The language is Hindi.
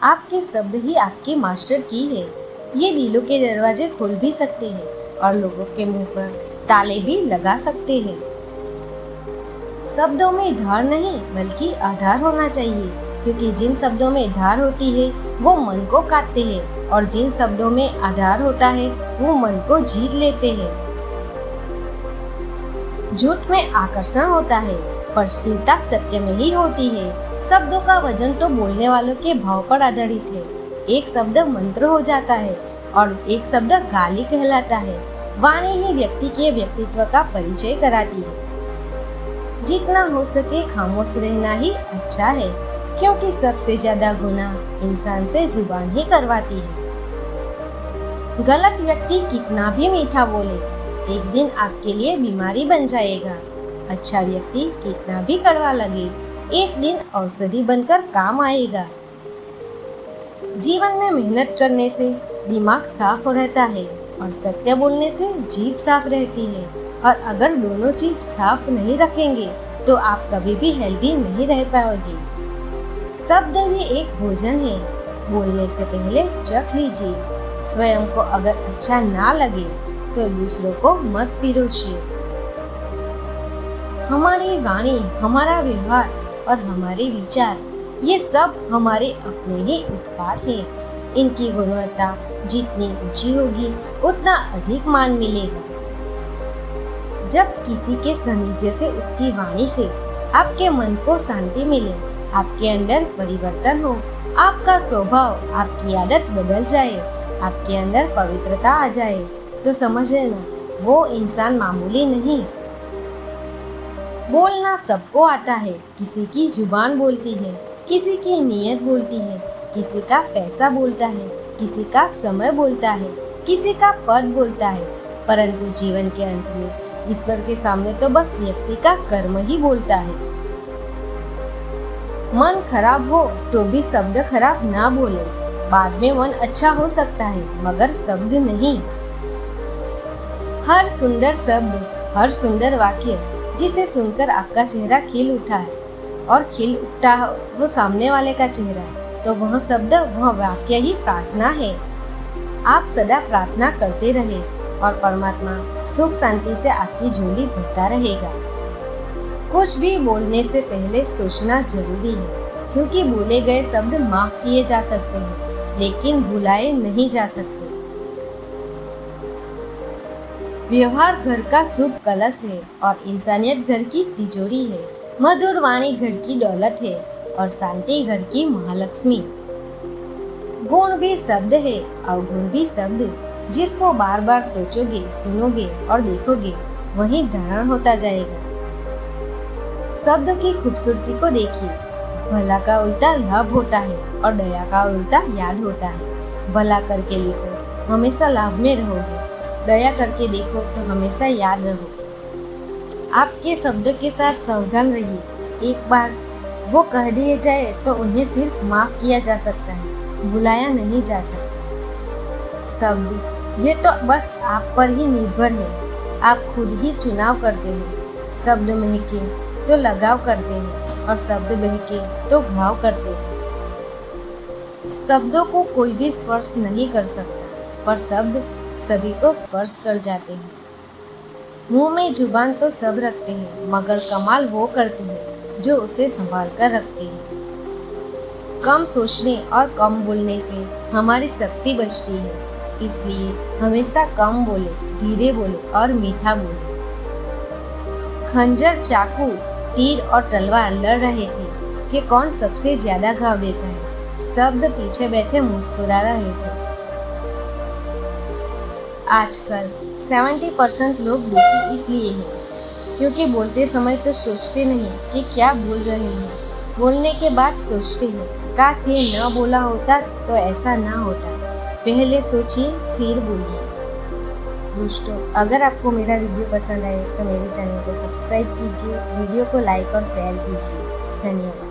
आपके शब्द ही आपकी मास्टर की है। ये दिलों के दरवाजे खोल भी सकते हैं और लोगों के मुंह पर ताले भी लगा सकते हैं। शब्दों में धार नहीं बल्कि आधार होना चाहिए, क्योंकि जिन शब्दों में धार होती है वो मन को काटते हैं और जिन शब्दों में आधार होता है वो मन को जीत लेते हैं। झूठ में आकर्षण होता है पर स्थिरता सत्य में ही होती है। शब्दों का वजन तो बोलने वालों के भाव पर आधारित है। एक शब्द मंत्र हो जाता है और एक शब्द गाली कहलाता है। वाणी ही व्यक्ति के व्यक्तित्व का परिचय कराती है। जितना हो सके खामोश रहना ही अच्छा है, क्योंकि सबसे ज्यादा गुनाह इंसान से जुबान ही करवाती है। गलत व्यक्ति कितना भी मीठा बोले, एक दिन आपके लिए बीमारी बन जाएगा। अच्छा व्यक्ति कितना भी कड़वा लगे, एक दिन औषधि बनकर काम आएगा। जीवन में मेहनत करने से दिमाग साफ रहता है और सत्य बोलने से जीभ साफ रहती है। और अगर दोनों चीज साफ नहीं रखेंगे तो आप कभी भी हेल्दी नहीं रह पाओगे। शब्द भी एक भोजन है, बोलने से पहले चख लीजिए। स्वयं को अगर अच्छा ना लगे तो दूसरों को मत पिरोसिए। हमारी वाणी, हमारा व्यवहार और हमारे विचार, ये सब हमारे अपने ही उत्पाद हैं। इनकी गुणवत्ता जितनी ऊंची होगी उतना अधिक मान मिलेगा। जब किसी के सानिध्य से, उसकी वाणी से आपके मन को शांति मिले, आपके अंदर परिवर्तन हो, आपका स्वभाव, आपकी आदत बदल जाए, आपके अंदर पवित्रता आ जाए, तो समझ लेना वो इंसान मामूली नहीं। बोलना सबको आता है। किसी की जुबान बोलती है, किसी की नीयत बोलती है, किसी का पैसा बोलता है, किसी का समय बोलता है, किसी का पद बोलता है। परंतु जीवन के अंत में ईश्वर के सामने तो बस व्यक्ति का कर्म ही बोलता है। मन खराब हो तो भी शब्द खराब ना बोले। बाद में मन अच्छा हो सकता है मगर शब्द नहीं। हर सुंदर शब्द, हर सुंदर वाक्य जिसे सुनकर आपका चेहरा खिल उठा है और खिल उठा हो सामने वाले का चेहरा, तो वह शब्द, वह वाक्य ही प्रार्थना है। आप सदा प्रार्थना करते रहे और परमात्मा सुख शांति से आपकी झोली भरता रहेगा। कुछ भी बोलने से पहले सोचना जरूरी है, क्योंकि बोले गए शब्द माफ किए जा सकते हैं लेकिन भुलाए नहीं जा सकते। व्यवहार घर का शुभ कलश है और इंसानियत घर की तिजोरी है। मधुर वाणी घर की दौलत है और शांति घर की महालक्ष्मी। गुण भी शब्द है, अवगुण भी शब्द। जिसको बार बार सोचोगे, सुनोगे और देखोगे, वही धारण होता जाएगा। शब्दों की खूबसूरती को देखिए। भला का उल्टा लाभ होता है और दया का उल्टा याद होता है। भला करके लिखो, हमेशा लाभ में रहोगे। दया करके देखो तो हमेशा याद रहोगे। आपके शब्द के साथ सावधान रहिए। एक बार वो कह दिए जाए तो उन्हें सिर्फ माफ किया जा सकता है, भुलाया नहीं जा सकता। शब्द ये तो बस आप पर ही निर्भर है। आप खुद ही चुनाव करते हैं। शब्द महके तो लगाव करते हैं और शब्द बहके तो घाव करते हैं। शब्दों को कोई भी स्पर्श नहीं कर सकता, पर शब्द सभी को स्पर्श कर जाते हैं। मुंह में जुबान तो सब रखते हैं, मगर कमाल वो करते हैं जो उसे संभाल कर रखते हैं। कम सोचने और कम बोलने से हमारी शक्ति बचती है, इसलिए हमेशा कम बोले, धीरे बोले और मीठा बोले। खंजर, चाकू, तीर और तलवार लड़ रहे थे कि कौन सबसे ज्यादा घाव देता है। शब्द पीछे बैठे मुस्कुरा रहे थे। आजकल 70% लोग दुखी इसलिए हैं क्योंकि बोलते समय तो सोचते नहीं कि क्या बोल रहे हैं, बोलने के बाद सोचते हैं काश ये न बोला होता तो ऐसा ना होता। पहले सोचिए फिर बोलिए। दोस्तों, अगर आपको मेरा वीडियो पसंद आए तो मेरे चैनल को सब्सक्राइब कीजिए, वीडियो को लाइक और शेयर कीजिए। धन्यवाद।